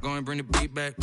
Go and bring the beat back.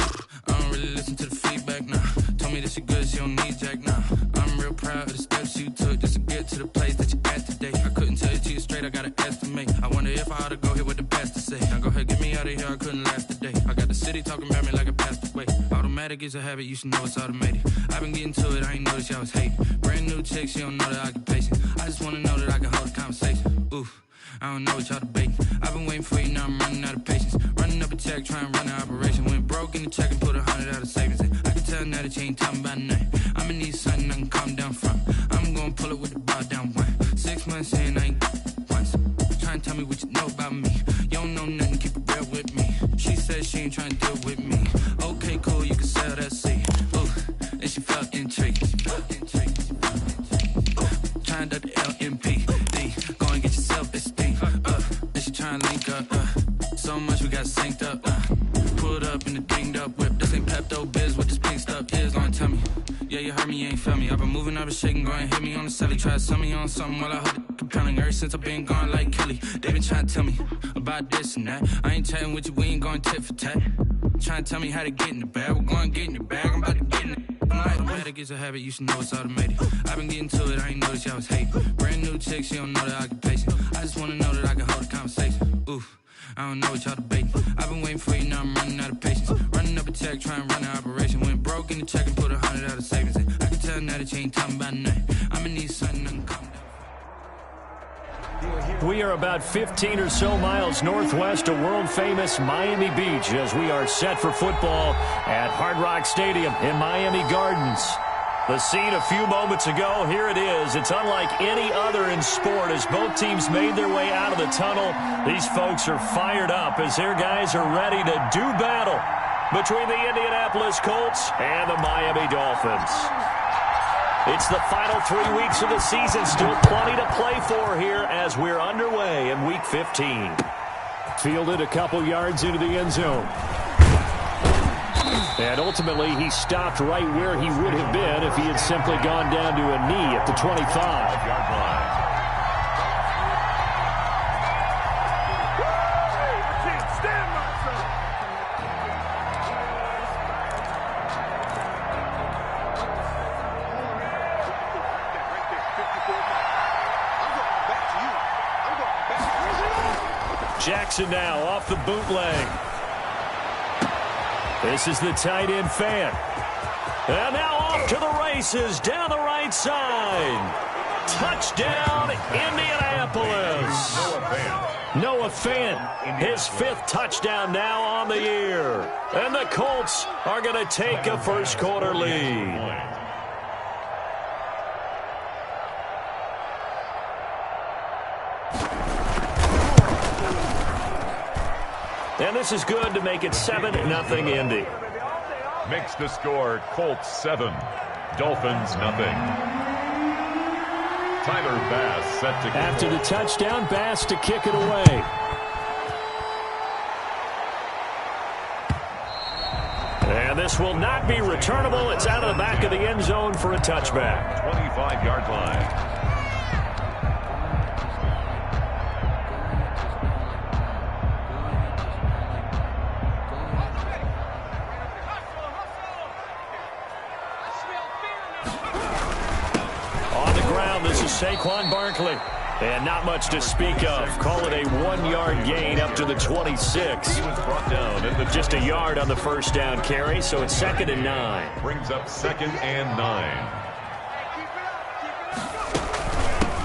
I don't really listen to the feedback, nah. Told me that she good, she don't need Jack, nah. I'm real proud of the steps you took just to get to the place that you at today. I couldn't tell you to you straight, I gotta estimate. I wonder if I ought to go here with the best to say. Now go ahead, get me out of here, I couldn't last today. I got the city talking about me like a passed away. Automatic is a habit, you should know it's automated. I've been getting to it, I ain't noticed y'all was hating. Brand new chick, she don't know the occupation. I just wanna know that I can hold a conversation. Oof. I don't know what y'all debating. I've been waiting for you, now I'm running out of patience. Running up a check, trying to run an operation. Went broke in the check and put 100 out of savings in. I can tell now that you ain't talking about nothing. I'ma need something I can calm down from. I'm gonna pull it with the bar down one. 6 months in, I ain't once. Trying to tell me what you know about me. You don't know nothing, keep it real with me. She said she ain't trying to deal with me. Okay, cool, you can sell that seat. Ooh, and she felt intrigued. Trying to the LMP. Go and get yourself esteem. And she trying to link up. So much we got synced up. Pulled up in the dinged up whip. This ain't Pepto Biz, what this pink stuff is. Long tell me. Yeah, you heard me, you ain't felt me. I've been moving, I've been shaking, go and hit me on the celly. Try to sell me on something while I hold it compelling. Ever since I've been gone like Kelly, they been trying to tell me about this and that. I ain't chatting with you, we ain't going tit for tat. Trying to tell me how to get in the bag. We're going to get in the bag, I'm about to get in it. Automatic is a habit, you should know it's automated. I've been getting to it, I ain't noticed y'all was hating. Brand new chick, she don't know the occupation. I just wanna know that I can hold a conversation. Oof, I don't know what y'all debating. I've been waiting for you, now I'm running out of patience. Running up a check, trying to run an operation. Went broke in the check and put 100 out of savings in. I can tell now that you ain't talking about nothing. I'ma need something I can calm down. We are about 15 or so miles northwest of world-famous Miami Beach as we are set for football at Hard Rock Stadium in Miami Gardens. The scene a few moments ago, here it is. It's unlike any other in sport as both teams made their way out of the tunnel. These folks are fired up as their guys are ready to do battle between the Indianapolis Colts and the Miami Dolphins. It's the final 3 weeks of the season. Still plenty to play for here as we're underway in Week 15. Fielded a couple yards into the end zone. And ultimately, he stopped right where he would have been if he had simply gone down to a knee at the 25-yard line. Jackson now off the bootleg. This is the tight end fan. And now off to the races down the right side. Touchdown, Indianapolis. Noah Fant, his 5th touchdown now on the year. And the Colts are going to take a first-quarter lead. And this is good to make it 7-0 Indy. Makes the score Colts 7, Dolphins nothing. Tyler Bass set to kick. After the touchdown, Bass to kick it away. And this will not be returnable. It's out of the back of the end zone for a touchback. 25-yard line. Saquon Barkley. And not much to speak of. Call it a 1-yard gain up to the 26. He was brought down at the just a yard on the first down carry, so it's 2nd and 9. Brings up 2nd and 9.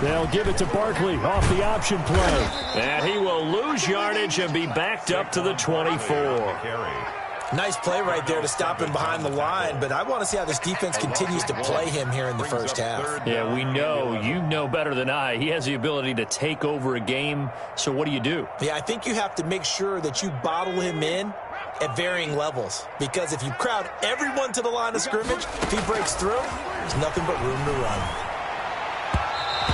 They'll give it to Barkley off the option play. And he will lose yardage and be backed up to the 24. Nice play right there to stop him behind the line, but I want to see how this defense continues to play him here in the first half. Yeah, we know. You know better than I. He has the ability to take over a game, so what do? Yeah, I think you have to make sure that you bottle him in at varying levels, because if you crowd everyone to the line of scrimmage, if he breaks through, there's nothing but room to run.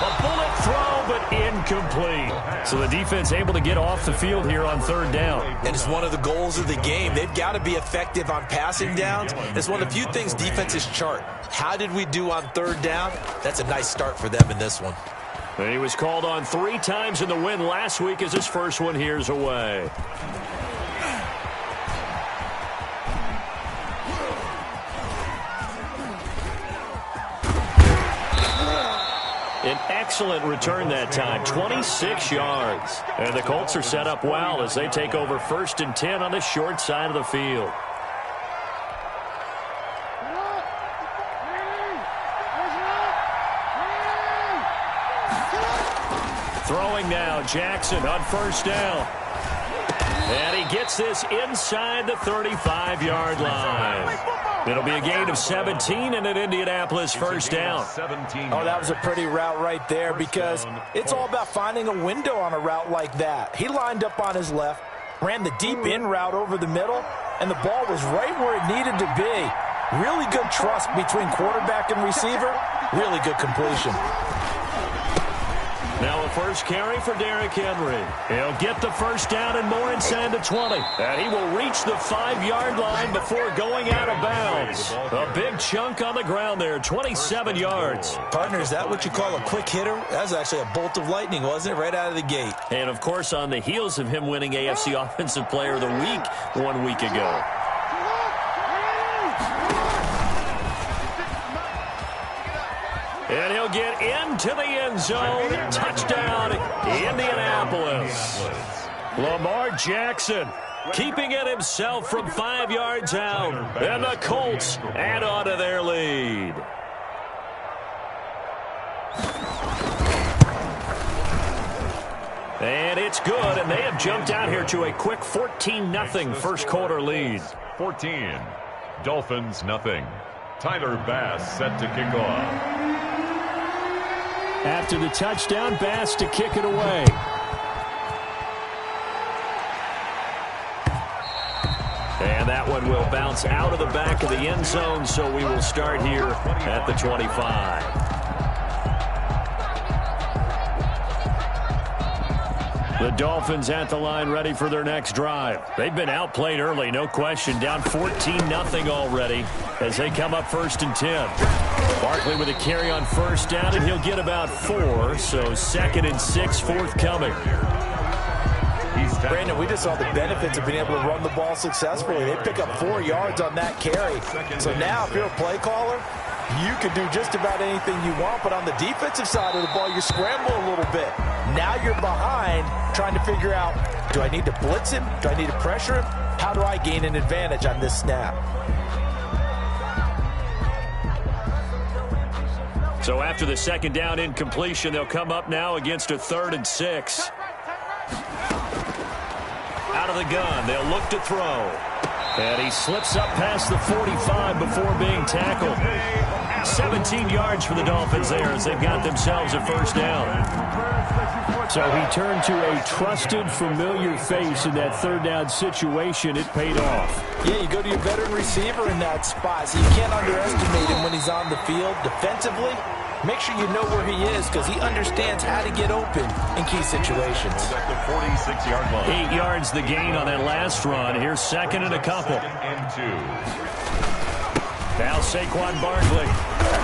A bullet throw, but incomplete. So the defense able to get off the field here on 3rd down. And it's one of the goals of the game. They've got to be effective on passing downs. It's one of the few things defenses chart. How did we do on 3rd down? That's a nice start for them in this one. And he was called on 3 times in the win last week as his first one here's away. excellent return that time, 26 yards. And the Colts are set up well as they take over 1st and 10 on the short side of the field. Throwing now, Jackson on 1st down. And he gets this inside the 35-yard line. It'll be a gain of 17 and an Indianapolis 1st down. Oh, that was a pretty route right there because it's all about finding a window on a route like that. He lined up on his left, ran the deep in route over the middle, and the ball was right where it needed to be. Really good trust between quarterback and receiver. Really good completion. Now a first carry for Derrick Henry. He'll get the 1st down and more inside the 20. And he will reach the 5-yard line before going out of bounds. A big chunk on the ground there, 27 yards. Partner, is that what you call a quick hitter? That was actually a bolt of lightning, wasn't it? Right out of the gate. And, of course, on the heels of him winning AFC Offensive Player of the Week 1 week ago. And he'll get into the end zone. Touchdown, Indianapolis. Lamar Jackson keeping it himself from 5 yards out. And the Colts add on to their lead. And it's good, and they have jumped out here to a quick 14-0 first quarter lead. 14. Dolphins nothing. Tyler Bass set to kick off. After the touchdown, Bass to kick it away. And that one will bounce out of the back of the end zone, so we will start here at the 25. The Dolphins at the line ready for their next drive. They've been outplayed early, no question. Down 14-0 already as they come up 1st and 10. Barkley with a carry on 1st down, and he'll get about 4. So 2nd and 6 forthcoming. Brandon, we just saw the benefits of being able to run the ball successfully. They pick up 4 yards on that carry. So now if you're a play caller, you can do just about anything you want, but on the defensive side of the ball, you scramble a little bit. Now you're behind trying to figure out, do I need to blitz him? Do I need to pressure him? How do I gain an advantage on this snap? So after the 2nd down incompletion, they'll come up now against a 3rd and 6. Out of the gun, they'll look to throw. And he slips up past the 45 before being tackled. 17 yards for the Dolphins there as they've got themselves a 1st down. So he turned to a trusted, familiar face in that 3rd down situation. It paid off. Yeah, you go to your veteran receiver in that spot, so you can't underestimate him when he's on the field. Defensively, make sure you know where he is because he understands how to get open in key situations. At the 46-yard line. 8 yards the gain on that last run. Here's 2nd and a couple. 2nd and 2. Now Saquon Barkley.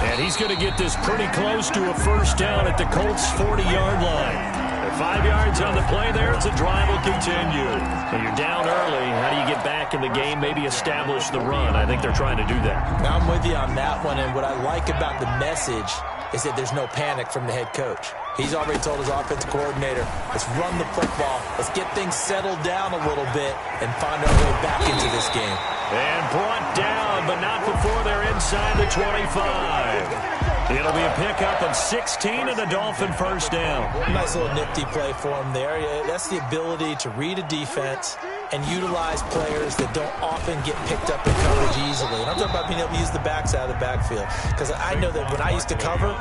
And he's going to get this pretty close to a 1st down at the Colts' 40-yard line. At 5 yards on the play there, it's a drive will continue. So you're down early. How do you get back in the game, maybe establish the run? I think they're trying to do that. Now I'm with you on that one, and what I like about the message is that there's no panic from the head coach. He's already told his offensive coordinator, let's run the football, let's get things settled down a little bit and find our way back into this game. And brought down, but not before they're inside the 25. It'll be a pickup of 16 and a Dolphin 1st down. Nice little nifty play for him there. That's the ability to read a defense and utilize players that don't often get picked up in coverage easily. And I'm talking about being able to use the backside of the backfield. Because I know that when I used to cover,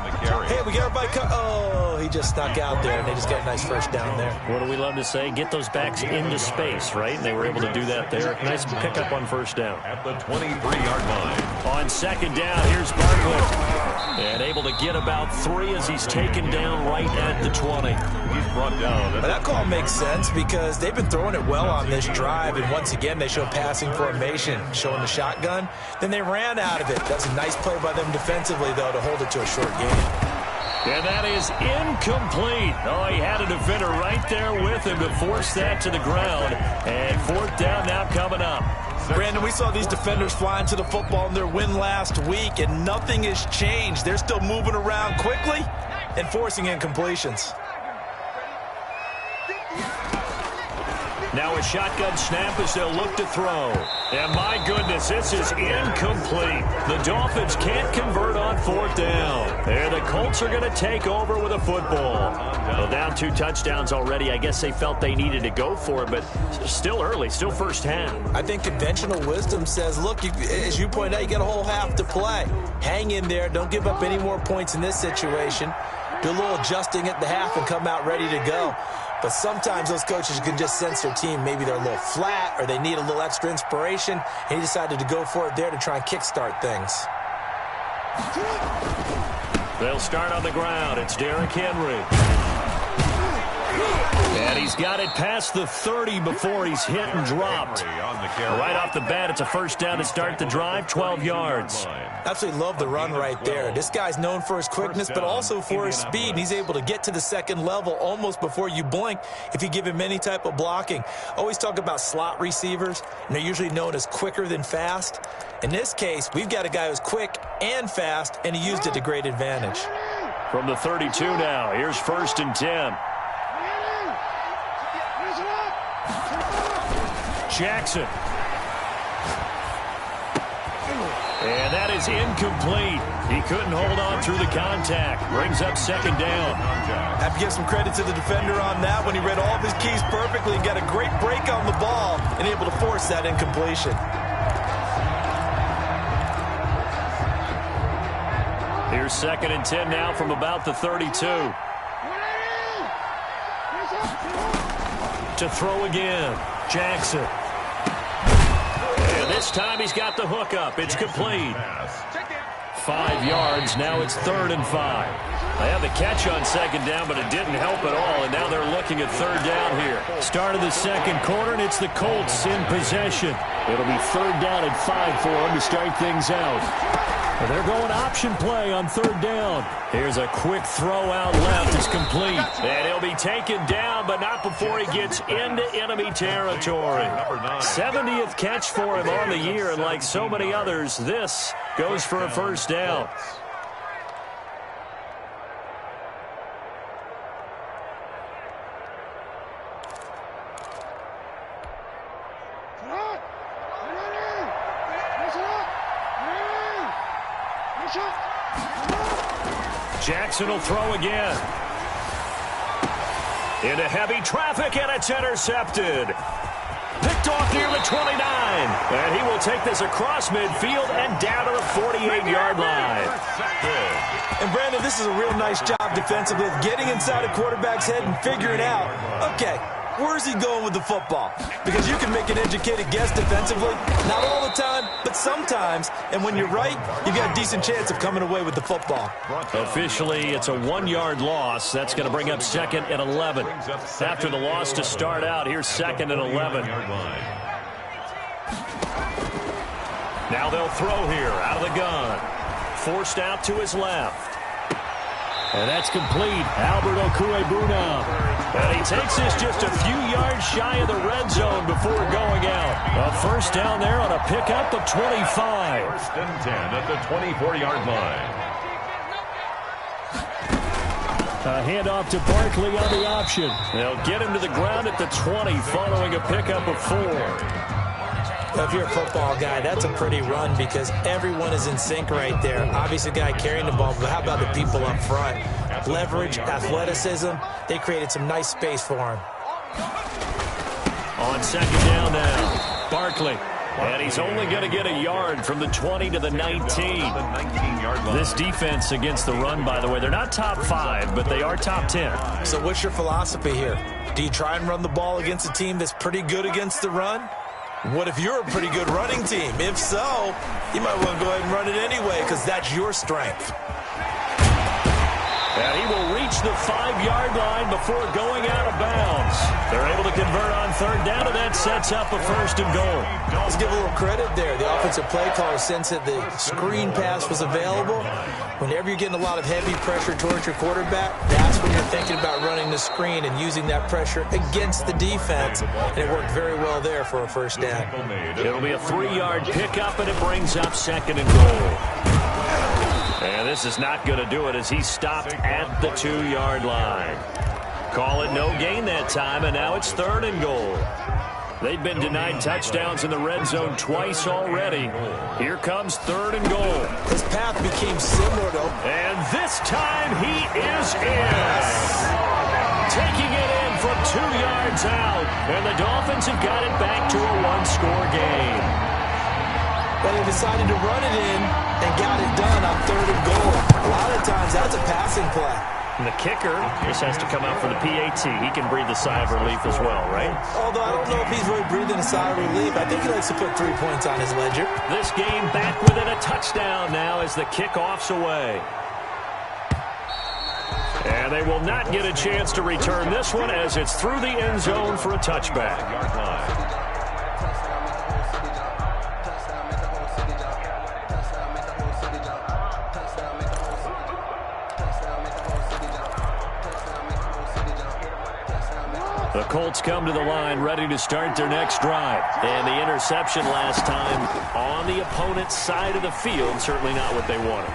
hey, we got everybody oh, he just snuck out there, and they just got a nice 1st down there. What do we love to say? Get those backs into space, right? And they were able to do that there. Nice pickup on 1st down. At the 23-yard line. On 2nd down, here's Barkley. And able to get about 3 as he's taken down right at the 20. He's brought down. That call makes sense because they've been throwing it well on this drive, and once again they show passing formation, showing the shotgun. Then they ran out of it. That's a nice play by them defensively, though, to hold it to a short game. And that is incomplete. Oh, he had a defender right there with him to force that to the ground. And 4th down now coming up. Brandon, we saw these defenders flying to the football in their win last week, and nothing has changed. They're still moving around quickly. and forcing incompletions. Now a shotgun snap as they'll look to throw. And my goodness, this is incomplete. The Dolphins can't convert on fourth down. And the Colts are going to take over with a football. Well, down 2 touchdowns already. I guess they felt they needed to go for it, but still early, still first half. I think conventional wisdom says, look, as you point out, you got a whole half to play. Hang in there. Don't give up any more points in this situation. Do a little adjusting at the half and come out ready to go. But sometimes those coaches can just sense their team. Maybe they're a little flat or they need a little extra inspiration. And he decided to go for it there to try and kickstart things. They'll start on the ground. It's Derrick Henry. And he's got it past the 30 before he's hit and dropped. Right off the bat, it's a first down to start the drive, 12 yards. Absolutely love the run right there. This guy's known for his quickness, but also for his speed. And he's able to get to the second level almost before you blink if you give him any type of blocking. Always talk about slot receivers, and they're usually known as quicker than fast. In this case, we've got a guy who's quick and fast, and he used it to great advantage. From the 32 now, here's 1st and 10. Jackson. And that is incomplete. He couldn't hold on through the contact. Brings up 2nd down. Have to give some credit to the defender on that when he read all of his keys perfectly and got a great break on the ball and able to force that incompletion. Here's 2nd and 10 now from about the 32. To throw again, Jackson. And this time he's got the hook up. It's complete. 5 yards. Now it's 3rd and 5. They had the catch on 2nd down, but it didn't help at all, and now they're looking at 3rd down here. Start of the 2nd quarter, and it's the Colts in possession. It'll be 3rd down and 5 for them to start things out. And they're going option play on 3rd down. Here's a quick throw out left. It's complete. And he'll be taken down, but not before he gets into enemy territory. 70th catch for him on the year, and like so many others, this goes for a first down. Jackson will throw again. Into heavy traffic, and it's intercepted. Picked off near the 29. And he will take this across midfield and down to the 48-yard line. And, Brandon, this is a real nice job defensively of getting inside a quarterback's head and figuring out, okay, where's he going with the football? Because you can make an educated guess defensively. Not all the time, but sometimes. And when you're right, you've got a decent chance of coming away with the football. Officially, it's a 1-yard loss. That's going to bring up 2nd and 11. After the loss to start out, here's 2nd and 11. Now they'll throw here out of the gun. Forced out to his left. And that's complete. Albert Okwuegbunam. And he takes this just a few yards shy of the red zone before going out. A first down there on a pickup of 25. 1st and 10 at the 24-yard line. A handoff to Barkley on the option. They'll get him to the ground at the 20 following a pickup of 4. If you're a football guy, that's a pretty run because everyone is in sync right there. Obviously, the guy carrying the ball, but how about the people up front? Leverage, athleticism, they created some nice space for him. On 2nd down now, Barkley. And he's only going to get a yard from the 20 to the 19. This defense against the run, by the way, they're not top 5, but they are top 10. So what's your philosophy here? Do you try and run the ball against a team that's pretty good against the run? What if you're a pretty good running team? If so, you might want to go ahead and run it anyway because that's your strength. And he will reach the 5-yard line before going out of bounds. They're able to convert on 3rd down, and that sets up a 1st and goal. Let's give a little credit there. The offensive play caller sensed that the screen pass was available. Whenever you're getting a lot of heavy pressure towards your quarterback, that's when you're thinking about running the screen and using that pressure against the defense. And it worked very well there for a first down. It'll be a 3-yard pickup, and it brings up 2nd and goal. And this is not going to do it as he stopped at the 2-yard line. Call it no gain that time, and now it's 3rd and goal. They've been denied touchdowns in the red zone twice already. Here comes 3rd and goal. His path became similar to... And this time he is in. Taking it in from 2 yards out. And the Dolphins have got it back to a 1-score game. But they decided to run it in and got it done on 3rd and goal. A lot of times that's a passing play. And the kicker just has to come out for the PAT. He can breathe a sigh of relief as well, right? Although I don't know if he's really breathing a sigh of relief. I think he likes to put 3 points on his ledger. This game back within a touchdown now as the kickoff's away. And they will not get a chance to return this one as it's through the end zone for a touchback. The Colts come to the line ready to start their next drive. And the interception last time on the opponent's side of the field, certainly not what they wanted.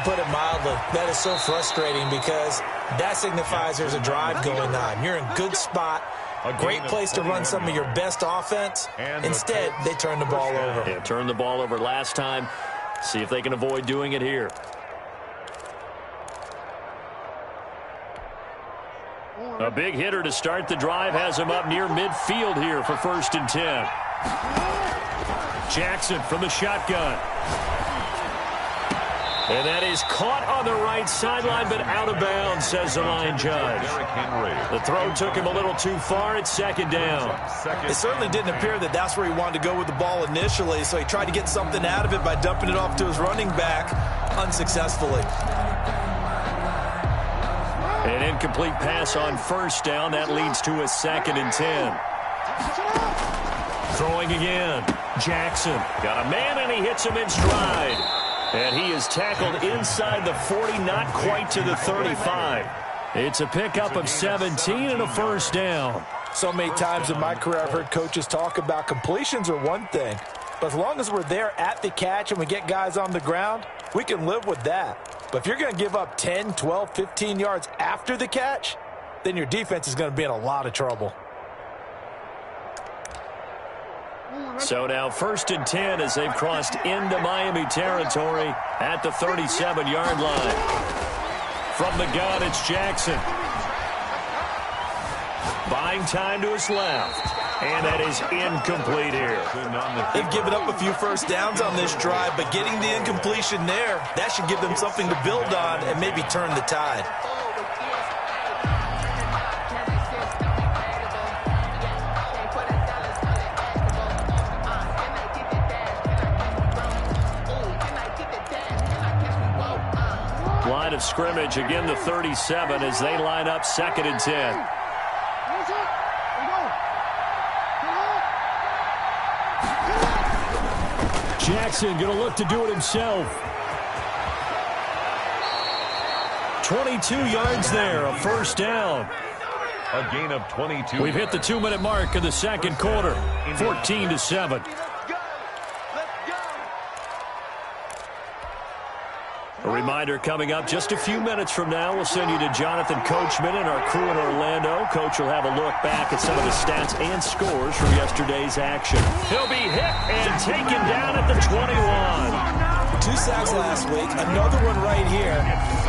Put it mildly, that is so frustrating because that signifies there's a drive going on. You're in a good spot, a great place to run some of your best offense. Instead, they turn the ball over. Yeah, turned the ball over last time. See if they can avoid doing it here. A big hitter to start the drive has him up near midfield here for 1st and 10. Jackson from the shotgun. And that is caught on the right sideline, but out of bounds, says the line judge. The throw took him a little too far. It's 2nd down. It certainly didn't appear that that's where he wanted to go with the ball initially, so he tried to get something out of it by dumping it off to his running back unsuccessfully. An incomplete pass on 1st down. That leads to a 2nd and 10. Throwing again. Jackson got a man, and he hits him in stride. And he is tackled inside the 40, not quite to the 35. It's a pickup of 17 and a 1st down. So many times in my career I've heard coaches talk about completions are one thing. But as long as we're there at the catch and we get guys on the ground, we can live with that. But if you're going to give up 10, 12, 15 yards after the catch, then your defense is going to be in a lot of trouble. So now 1st and 10 as they've crossed into Miami territory at the 37-yard line. From the gun, it's Jackson. Buying time to his left. And that is incomplete here. They've given up a few 1st downs on this drive, but getting the incompletion there, that should give them something to build on and maybe turn the tide. Line of scrimmage, again the 37 as they line up 2nd and 10. Jackson going to look to do it himself. 22 yards there, a 1st down. A gain of 22. We've hit the 2-minute mark of the 2nd quarter, 14-7. A reminder coming up just a few minutes from now. We'll send you to Jonathan Coachman and our crew in Orlando. Coach will have a look back at some of the stats and scores from yesterday's action. He'll be hit and taken down at the 21. 2 sacks last week, another one right here.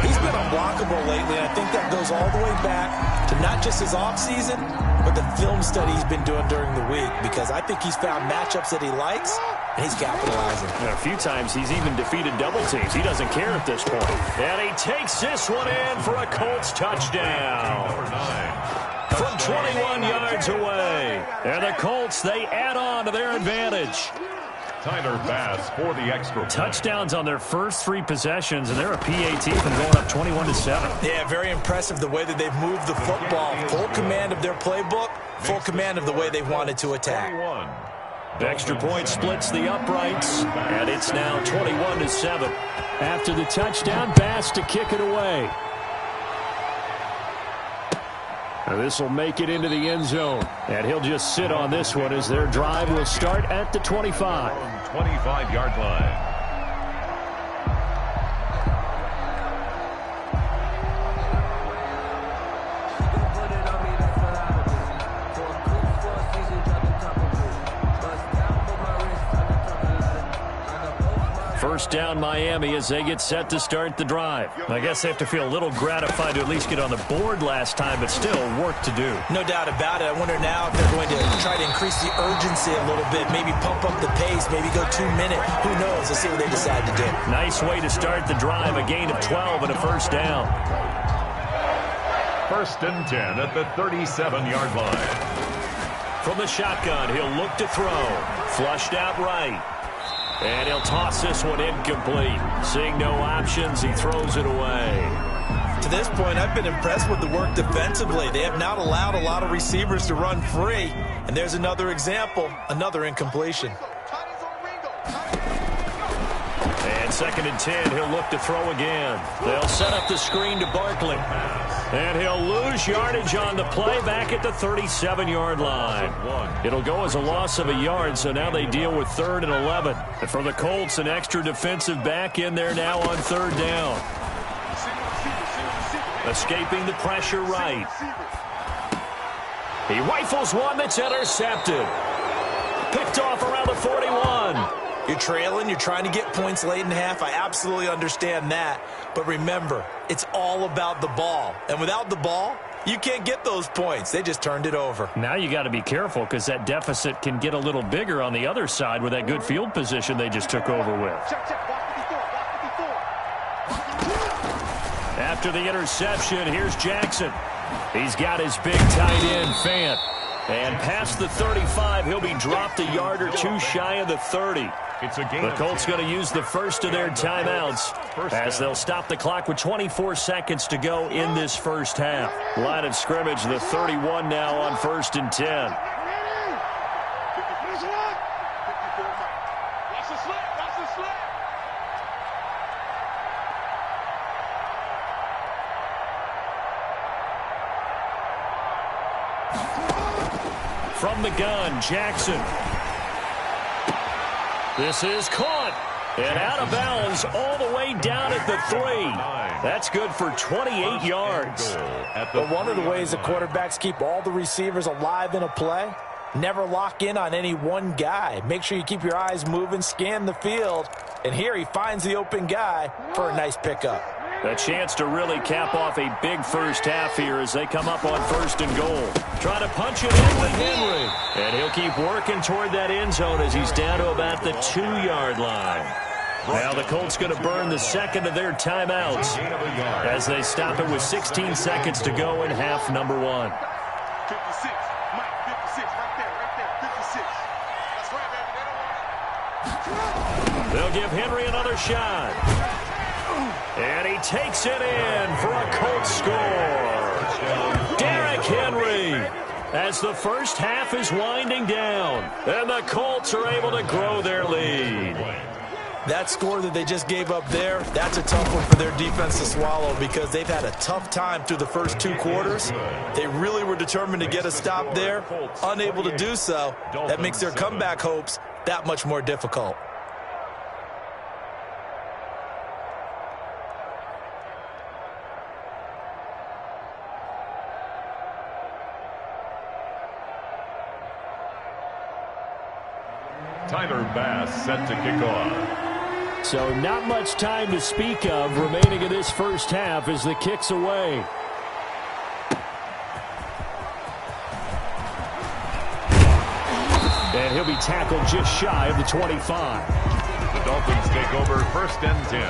He's been unblockable lately, and I think that goes all the way back to not just his offseason, but the film study he's been doing during the week, because I think he's found matchups that he likes, and he's capitalizing. And a few times he's even defeated double teams. He doesn't care at this point. And he takes this one in for a Colts touchdown. From 21 yards away. And the Colts, they add on to their advantage. Tyler Bass for the extra point. Touchdowns on their first 3 possessions, and they're a PAT from going up 21-7. Yeah, very impressive the way that they've moved the football. Full command of their playbook, full command of the way they wanted to attack. 21. The extra point splits the uprights, and it's now 21-7. After the touchdown, Bass to kick it away. And this will make it into the end zone. And he'll just sit on this one as their drive will start at the 25. 25-yard line. First down Miami as they get set to start the drive. I guess they have to feel a little gratified to at least get on the board last time, but still work to do. No doubt about it. I wonder now if they're going to try to increase the urgency a little bit, maybe pump up the pace, maybe go 2 minute. Who knows? Let's see what they decide to do. Nice way to start the drive, a gain of 12 and a first down. First and 10 at the 37-yard line. From the shotgun, he'll look to throw. Flushed out right. And he'll toss this one incomplete. Seeing no options, he throws it away. To this point, I've been impressed with the work defensively. They have not allowed a lot of receivers to run free. And there's another example, another incompletion. And second and 10, he'll look to throw again. They'll set up the screen to Barkley. And he'll lose yardage on the play back at the 37-yard line. It'll go as a loss of a yard, so now they deal with 3rd and 11. And for the Colts, an extra defensive back in there now on 3rd down. Escaping the pressure right. He rifles one that's intercepted. Picked off around the 41. You're trailing, you're trying to get points late in half. I absolutely understand that. But remember, it's all about the ball. And without the ball, you can't get those points. They just turned it over. Now you got to be careful because that deficit can get a little bigger on the other side with that good field position they just took over with. After the interception, here's Jackson. He's got his big tight end, Fant. And past the 35, he'll be dropped a yard or two shy of the 30. The Colts going to use the first of their timeouts as they'll stop the clock with 24 seconds to go in this first half. Line of scrimmage, the 31 now on 1st and 10. From the gun, Jackson. This is caught. And out of bounds all the way down at the 3. That's good for 28 yards. But one of the ways the quarterbacks keep all the receivers alive in a play, never lock in on any one guy. Make sure you keep your eyes moving, scan the field. And here he finds the open guy for a nice pickup. A chance to really cap off a big first half here as they come up on 1st and goal. Trying to punch it in with Henry. And he'll keep working toward that end zone as he's down to about the 2-yard line. Now the Colts going to burn the second of their timeouts as they stop it with 16 seconds to go in half number 1. 56. Mike, 56. Right there. 56. That's right, baby. They'll give Henry another shot. And he takes it in for a Colts score. Derrick Henry as the first half is winding down. And the Colts are able to grow their lead. That score that they just gave up there, that's a tough one for their defense to swallow because they've had a tough time through the first 2 quarters. They really were determined to get a stop there, unable to do so. That makes their comeback hopes that much more difficult. Tyler Bass set to kick off. So not much time to speak of remaining in this first half as the kick's away. And he'll be tackled just shy of the 25. The Dolphins take over 1st and 10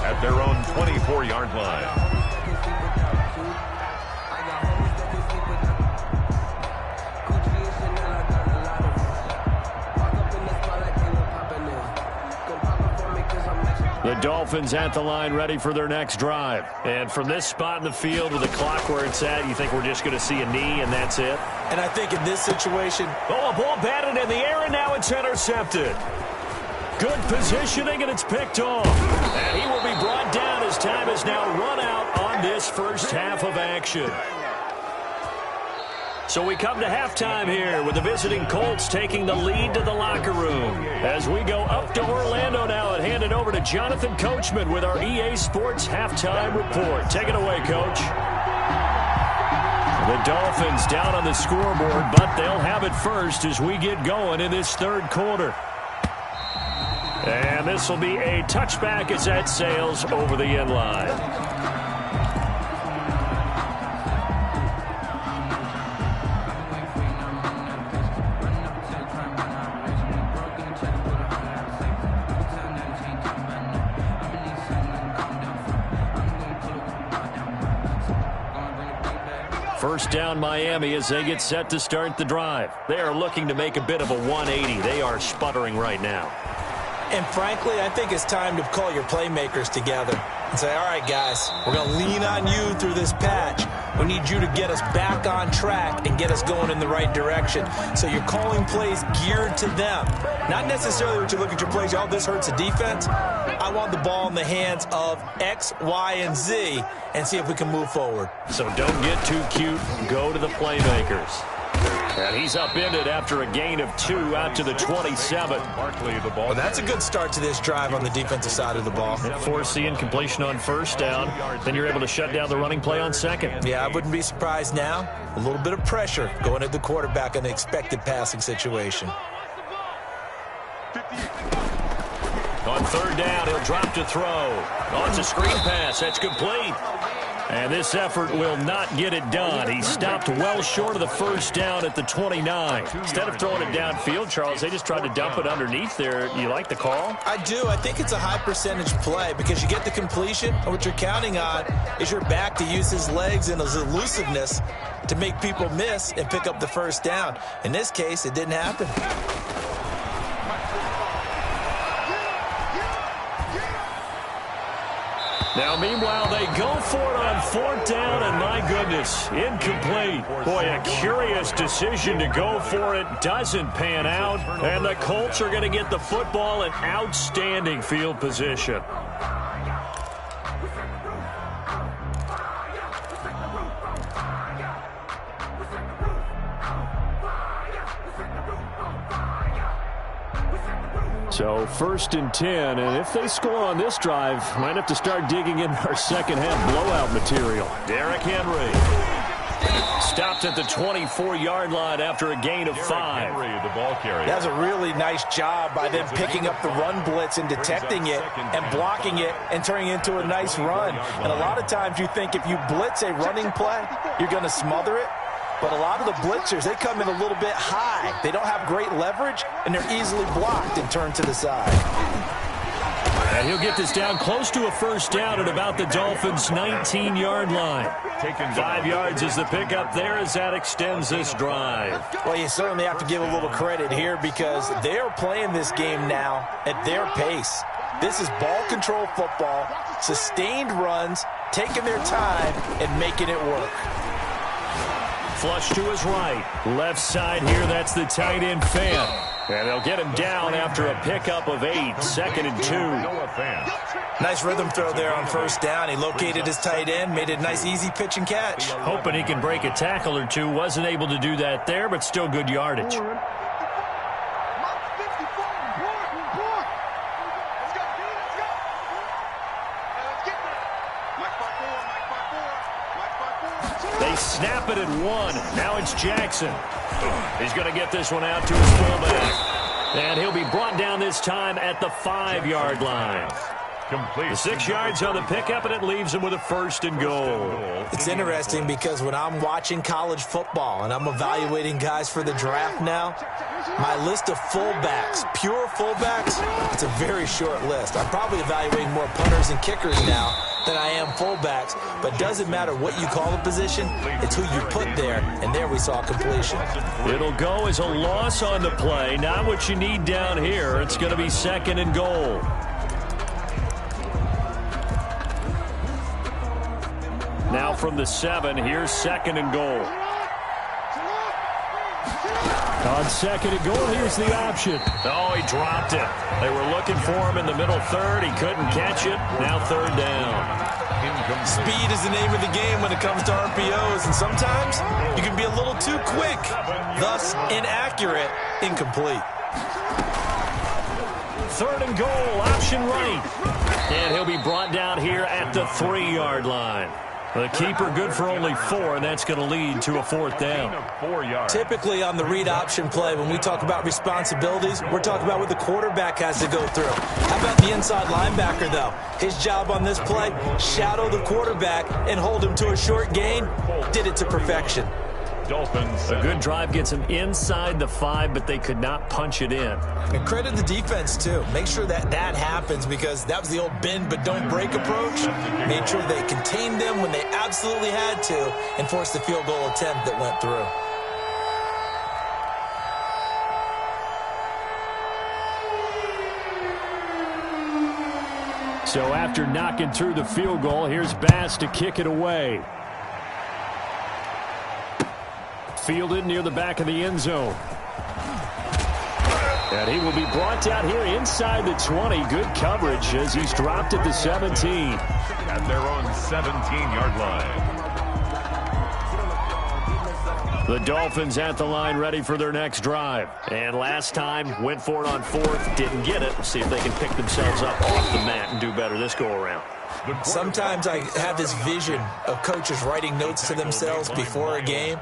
at their own 24-yard line. The Dolphins at the line ready for their next drive. And from this spot in the field with the clock where it's at, you think we're just going to see a knee and that's it? And I think in this situation... Oh, a ball batted in the air and now it's intercepted. Good positioning and it's picked off. And he will be brought down as time is now run out on this first half of action. So we come to halftime here with the visiting Colts taking the lead to the locker room. As we go up to Orlando now and hand it over to Jonathan Coachman with our EA Sports Halftime Report. Take it away, Coach. The Dolphins down on the scoreboard, but they'll have it first as we get going in this 3rd quarter. And this will be a touchback as that sails over the end line. First down Miami as they get set to start the drive. They are looking to make a bit of a 180. They are sputtering right now. And frankly, I think it's time to call your playmakers together and say, all right, guys, we're going to lean on you through this patch. We need you to get us back on track and get us going in the right direction. So you're calling plays geared to them. Not necessarily when you look at your plays, oh, this hurts the defense. I want the ball in the hands of X, Y, and Z and see if we can move forward. So don't get too cute. Go to the playmakers. And he's upended after a gain of 2 out to the 27. Well, that's a good start to this drive on the defensive side of the ball. Force the incompletion on first down. Then you're able to shut down the running play on second. Yeah, I wouldn't be surprised now. A little bit of pressure going at the quarterback in an expected passing situation. On third down, he'll drop to throw. On to screen pass. That's complete. And this effort will not get it done. He stopped well short of the first down at the 29. Instead of throwing it downfield, Charles, they just tried to dump it underneath there. You like the call? I do. I think it's a high percentage play because you get the completion, and what you're counting on is your back to use his legs and his elusiveness to make people miss and pick up the first down. In this case, it didn't happen. Now, meanwhile, they go for it on fourth down, and my goodness, incomplete. Boy, a curious decision to go for it. Doesn't pan out, and the Colts are going to get the football in outstanding field position. So first and 10, and if they score on this drive, might have to start digging in our second half blowout material. Derrick Henry stopped at the 24-yard line after a gain of 5. Henry, the ball carrier. That's a really nice job by them picking up the run blitz and detecting it and blocking it and turning it into a nice run. And a lot of times you think if you blitz a running play, you're going to smother it. But a lot of the blitzers, they come in a little bit high. They don't have great leverage, and they're easily blocked and turned to the side. And he'll get this down close to a first down at about the Dolphins' 19-yard line. 5 yards is the pickup there as that extends this drive. Well, you certainly have to give a little credit here because they're playing this game now at their pace. This is ball control football, sustained runs, taking their time, and making it work. Flush to his right. Left side here, that's the tight end Fan. And they'll get him down after a pickup of 8. 2nd and 2. Nice rhythm throw there on first down. He located his tight end, made it a nice easy pitch and catch. Hoping he can break a tackle or two. Wasn't able to do that there, but still good yardage. They snap it at 1. Now it's Jackson. He's going to get this one out to his fullback. And he'll be brought down this time at the 5-yard line. Complete. The 6 yards on the pickup, and it leaves him with a 1st and goal. It's interesting because when I'm watching college football and I'm evaluating guys for the draft now, my list of fullbacks, pure fullbacks, it's a very short list. I'm probably evaluating more punters and kickers now than I am fullbacks, but it doesn't matter what you call a position, it's who you put there, and there we saw completion. It'll go as a loss on the play, not what you need down here. It's going to be 2nd and goal. Now from the 7, here's 2nd and goal. On 2nd and goal, here's the option. Oh, he dropped it. They were looking for him in the middle third. He couldn't catch it. Now 3rd down. Speed is the name of the game when it comes to RPOs, and sometimes you can be a little too quick, thus inaccurate, incomplete. 3rd and goal, option right. And he'll be brought down here at the 3-yard line. The keeper good for only 4, and that's going to lead to a 4th down. 4 yards. Typically on the read option play, when we talk about responsibilities, we're talking about what the quarterback has to go through. How about the inside linebacker, though? His job on this play, shadow the quarterback and hold him to a short gain. Did it to perfection. Dolphins. A good drive gets them inside the 5, but they could not punch it in. And credit the defense, too. Make sure that happens, because that was the old bend but don't break approach. Made sure they contained them when they absolutely had to and forced the field goal attempt that went through. So after knocking through the field goal, here's Bass to kick it away. Fielded near the back of the end zone. And he will be brought down here inside the 20. Good coverage as he's dropped at the 17. At their own 17-yard line. The Dolphins at the line ready for their next drive. And last time, went for it on 4th, didn't get it. See if they can pick themselves up off the mat and do better this go-around. Sometimes I have this vision of coaches writing notes to themselves before a game,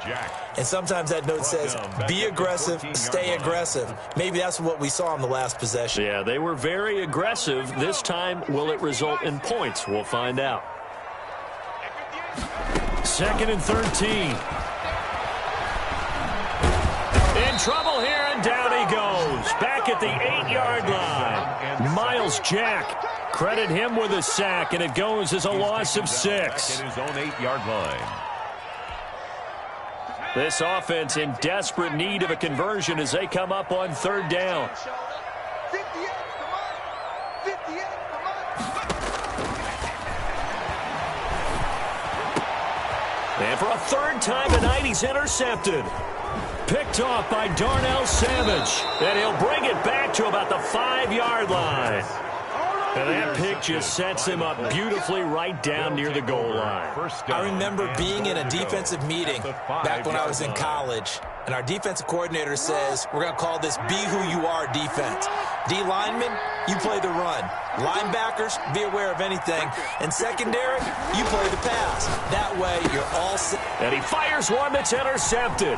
and sometimes that note says, be aggressive, stay aggressive. Maybe that's what we saw on the last possession. Yeah, they were very aggressive. This time, will it result in points? We'll find out. 2nd and 13. In trouble here, and down he goes. Back at the 8-yard line. Miles Jack. Credit him with a sack, and it goes as a loss of 6. At his own 8-yard line. This offense in desperate need of a conversion as they come up on 3rd down. 58, come on. 58, come on. And for a 3rd time tonight, he's intercepted. Picked off by Darnell Savage. And he'll bring it back to about the 5-yard line. And that pick just sets him up beautifully right down near the goal line. I remember being in a defensive meeting back when I was in college, and our defensive coordinator says, we're going to call this Be Who You Are defense. D linemen, you play the run. Linebackers, be aware of anything. And secondary, you play the pass. That way, you're all set. And he fires one that's intercepted.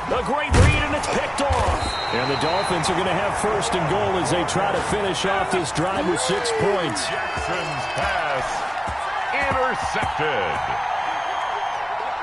A great read, and it's picked off. And the Dolphins are going to have 1st and goal as they try to finish off this drive with 6 points. Jackson's pass intercepted.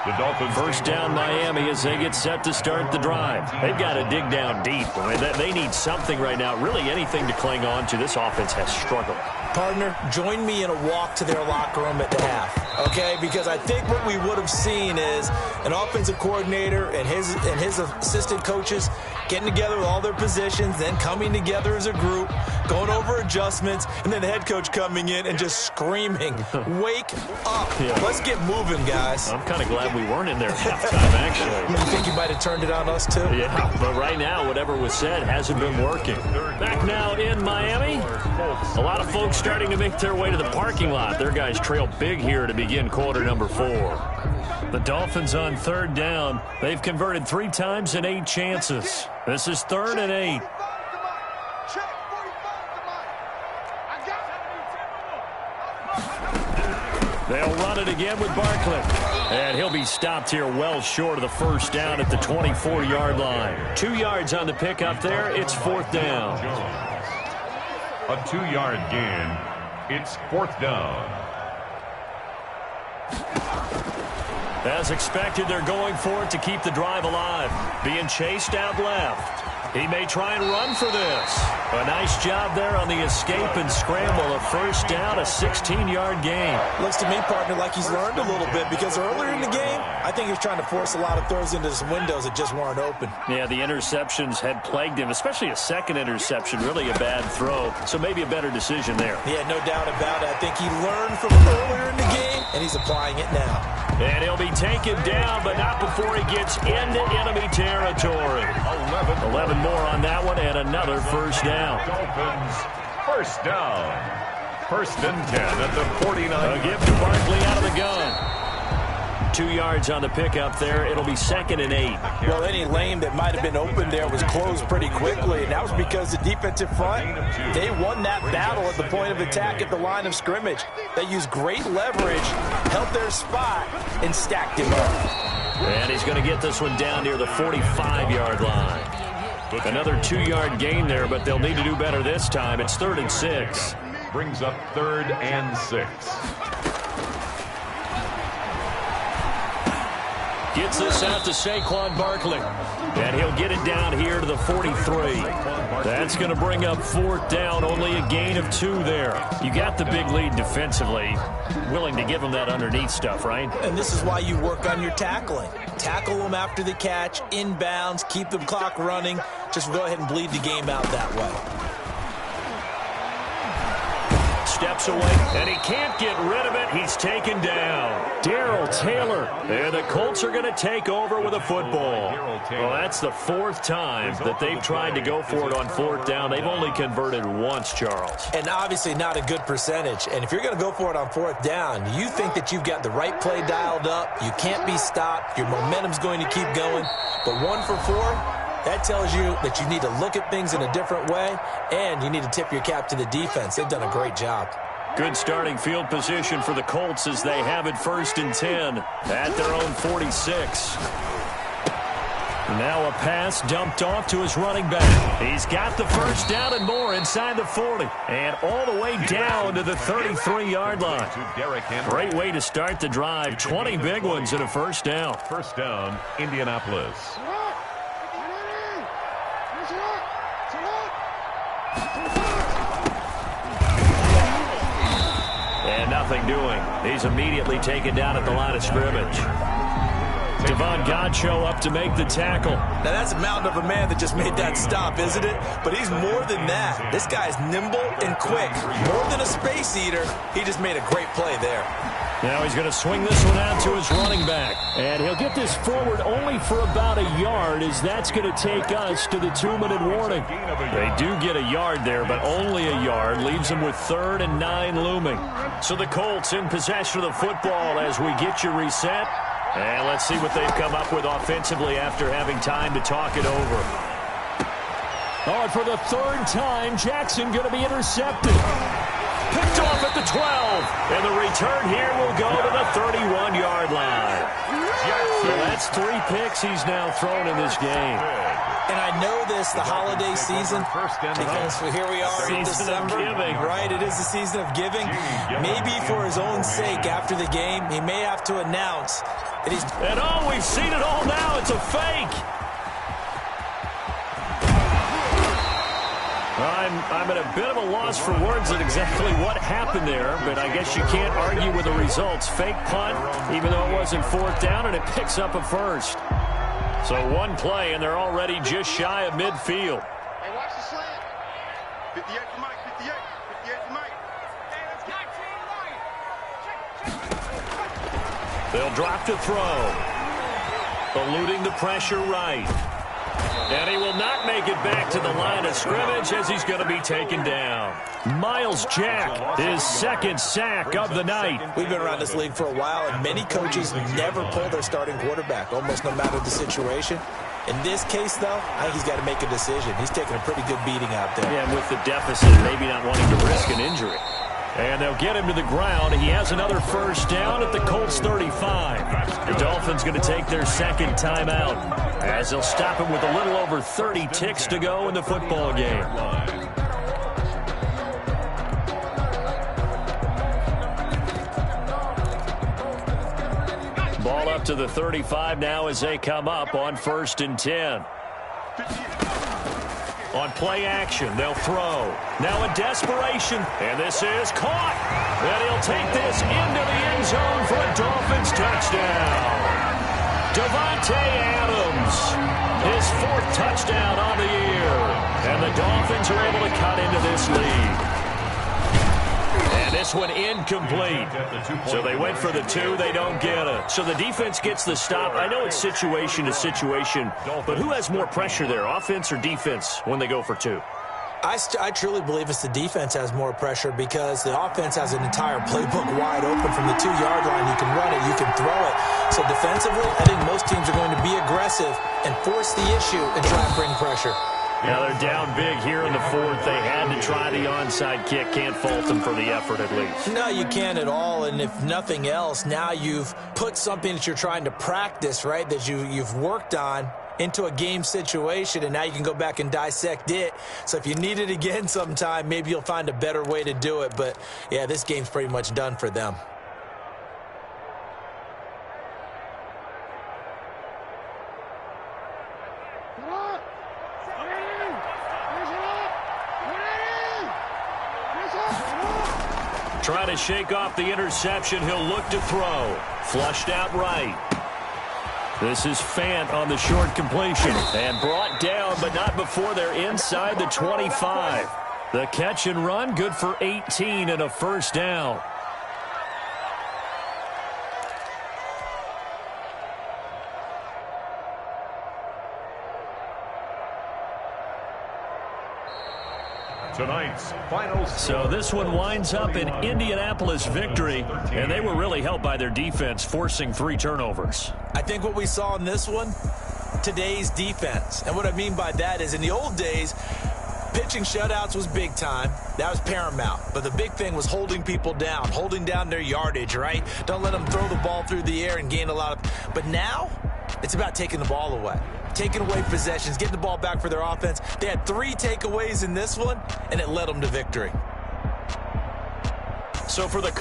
The Dolphins 1st down Miami as they get set to start the drive. They've got to dig down deep. I mean, they need something right now, really anything to cling on to. This offense has struggled. Partner, join me in a walk to their locker room at the half, okay? Because I think what we would have seen is an offensive coordinator and his assistant coaches getting together with all their positions, then coming together as a group, going over adjustments, and then the head coach coming in and just screaming, wake up. Yeah. Let's get moving, guys. I'm kind of glad we weren't in there at halftime, actually. You think you might have turned it on us, too? Yeah, but right now, whatever was said hasn't been working. Back now in Miami, a lot of folks starting to make their way to the parking lot. Their guys trail big here to begin quarter number 4. The Dolphins on 3rd down. They've converted 3 times in 8 chances. This is 3rd and 8. They'll run it again with Barkley. And he'll be stopped here well short of the 1st down at the 24-yard line. 2 yards on the pickup there. It's 4th down. A 2-yard gain. It's 4th down. As expected, they're going for it to keep the drive alive. Being chased out left. He may try and run for this. A nice job there on the escape and scramble. A 1st down, a 16-yard gain. Looks to me, partner, like he's learned a little bit, because earlier in the game, I think he was trying to force a lot of throws into some windows that just weren't open. Yeah, the interceptions had plagued him, especially a 2nd interception, really a bad throw. So maybe a better decision there. Yeah, no doubt about it. I think he learned from earlier in the game, and he's applying it now. And he'll be taken down, but not before he gets into enemy territory. 11 more on that one, and another 1st down. Dolphins 1st down. 1st and 10 at the 49. A give to Barkley out of the gun. 2 yards on the pickup there. It'll be 2nd and 8. Well, any lane that might have been open there was closed pretty quickly, and that was because the defensive front, they won that battle at the point of attack at the line of scrimmage. They used great leverage, held their spot, and stacked him up. And he's going to get this one down near the 45-yard line. Another 2-yard gain there, but they'll need to do better this time. It's 3rd and 6. Brings up 3rd and 6. Gets this out to Saquon Barkley. And he'll get it down here to the 43. That's going to bring up 4th down. Only a gain of 2 there. You got the big lead defensively. Willing to give them that underneath stuff, right? And this is why you work on your tackling. Tackle them after the catch, inbounds, keep the clock running. Just go ahead and bleed the game out that way. Steps away, and he can't get rid of it. He's taken down. Darrell Taylor. And the Colts are going to take over with a football. Well, that's the 4th time that they've tried to go for it on 4th down. They've only converted once, Charles. And obviously not a good percentage. And if you're going to go for it on 4th down, you think that you've got the right play dialed up. You can't be stopped. Your momentum's going to keep going. But 1 for 4, that tells you that you need to look at things in a different way, and you need to tip your cap to the defense. They've done a great job. Good starting field position for the Colts as they have it 1st and 10 at their own 46. Now a pass dumped off to his running back. He's got the 1st down and more inside the 40. And all the way down to the 33-yard line. Great way to start the drive. 20 big ones and a 1st down. 1st down, Indianapolis. And nothing doing. He's immediately taken down at the line of scrimmage. Devon Godchaux up to make the tackle. Now that's a mountain of a man that just made that stop, isn't it? But he's more than that. This guy's nimble and quick. More than a space eater, he just made a great play there. Now he's going to swing this one out to his running back. And he'll get this forward only for about a yard, as that's going to take us to the 2-minute warning. They do get a yard there, but only a yard. Leaves them with 3rd and 9 looming. So the Colts in possession of the football as we get you reset. And let's see what they've come up with offensively after having time to talk it over. Oh, and for the 3rd time, Jackson going to be intercepted. Picked off at the 12. And the return here will go to the 31-yard line. So that's 3 picks he's now thrown in this game. And I know this, the holiday season, because here we are in December, right? It is the season of giving. Maybe for his own sake after the game, he may have to announce that he's... And oh, we've seen it all now. It's a fake. I'm at a bit of a loss for words at exactly what happened there, but I guess you can't argue with the results. Fake punt, even though it wasn't 4th down, and it picks up a 1st. So 1 play, and they're already just shy of midfield. Hey, watch the slant. 58 for Mike, 58. 58 for Mike. They'll drop to throw. Eluding the pressure right. And he will not make it back to the line of scrimmage as he's going to be taken down. Miles Jack, his 2nd sack of the night. We've been around this league for a while, and many coaches never pull their starting quarterback, almost no matter the situation. In this case, though, I think he's got to make a decision. He's taking a pretty good beating out there. Yeah, and with the deficit, maybe not wanting to risk an injury. And they'll get him to the ground. He has another 1st down at the Colts 35. The Dolphins going to take their 2nd timeout as they'll stop him with a little over 30 ticks to go in the football game. Ball up to the 35 now as they come up on 1st and 10. On play action, they'll throw. Now in desperation, and this is caught. And he'll take this into the end zone for a Dolphins touchdown. Davante Adams, his 4th touchdown on the year. And the Dolphins are able to cut into this lead. And this one incomplete. So they went for the 2. They don't get it. So the defense gets the stop. I know it's situation to situation, but who has more pressure there, offense or defense, when they go for 2? I truly believe it's the defense has more pressure because the offense has an entire playbook wide open from the 2-yard line. You can run it, you can throw it. So defensively, I think most teams are going to be aggressive and force the issue and try and bring pressure. Now they're down big here in the fourth. They had to try the onside kick. Can't fault them for the effort at least. No, you can't at all. And if nothing else, now you've put something that you're trying to practice, right, that you've worked on into a game situation, and now you can go back and dissect it. So if you need it again sometime, maybe you'll find a better way to do it. But, yeah, this game's pretty much done for them. Trying to shake off the interception. He'll look to throw. Flushed out right. This is Fant on the short completion. And brought down, but not before they're inside the 25. The catch and run, good for 18 and a first down. Tonight's final score. So this one winds up an Indianapolis victory, and they were really helped by their defense, forcing 3 turnovers. I think what we saw in this one, today's defense. And what I mean by that is in the old days, pitching shutouts was big time. That was paramount. But the big thing was holding people down, holding down their yardage, right? Don't let them throw the ball through the air and gain a lot of... But now, it's about taking the ball away. Taking away possessions, getting the ball back for their offense. They had 3 takeaways in this one, and it led them to victory. So for the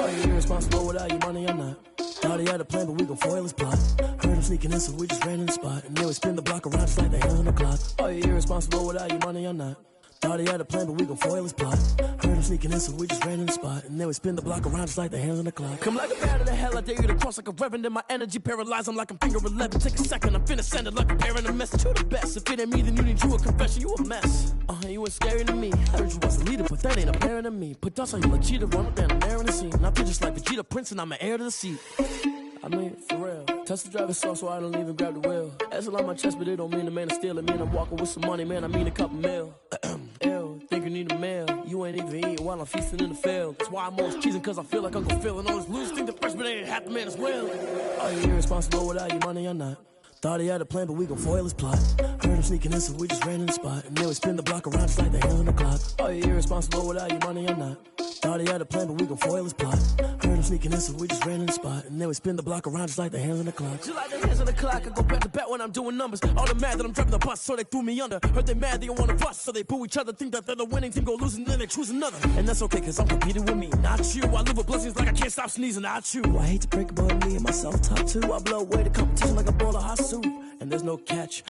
Are you irresponsible without your money or not? Thought he had a plan, but we gon' foil his plot. Heard him sneaking in, so we just ran in the spot. And then we spin the block around just like the hand on the clock. Are you irresponsible without your money or not? Thought he had a plan, but we gon' foil his plot. Heard him sneaking in, so we just ran in the spot. And then we spin the block around just like the hands on the clock. Come like a bat of the hell, I dare you to cross like a reverend. And my energy paralyzed, I'm like I'm finger 11. Take a second, I'm finna send it like a parent a message to the best. If it ain't me, then you need you a confession, you a mess. You ain't scary to me. I heard you was a leader, but that ain't apparent to me. Put dust on you like cheetah, run up down the air in the scene. I feel just like Vegeta Prince, and I'm an heir to the seat. I mean, for real. Touch the driver's soft, so I don't even grab the wheel. That's on my chest, but it don't mean the man is stealing. Man, I'm walking with some money, man, I mean a couple mil. Ew, think you need a meal. You ain't even eating while I'm feasting in the field. That's why I'm always cheesing, cause I feel like I'm gon' feel. And all this losers think the freshman ain't half the man as well. Are you irresponsible without your money or not? Thought he had a plan, but we gon' foil his plot. Heard him sneaking in, so we just ran in the spot. And then we spin the block around just like the hands on the clock. Are you irresponsible without your money or not? Thought he had a plan, but we gon' foil his plot. Heard him sneaking in, so we just ran in the spot. And then we spin the block around just like the hands on the clock. Just like the hands on the clock, I go back to back when I'm doing numbers. All the mad that I'm driving the bus, so they threw me under. Heard they mad, they don't wanna bust, so they boo each other. Think that they're the winning team, go losing, then they choose another. And that's okay, cause I'm competing with me, not you. I live with blessings like I can't stop sneezing, not you. I hate to break it, but me and myself top 2. I blow away the competition like a bowl of hot soup. And there's no catch.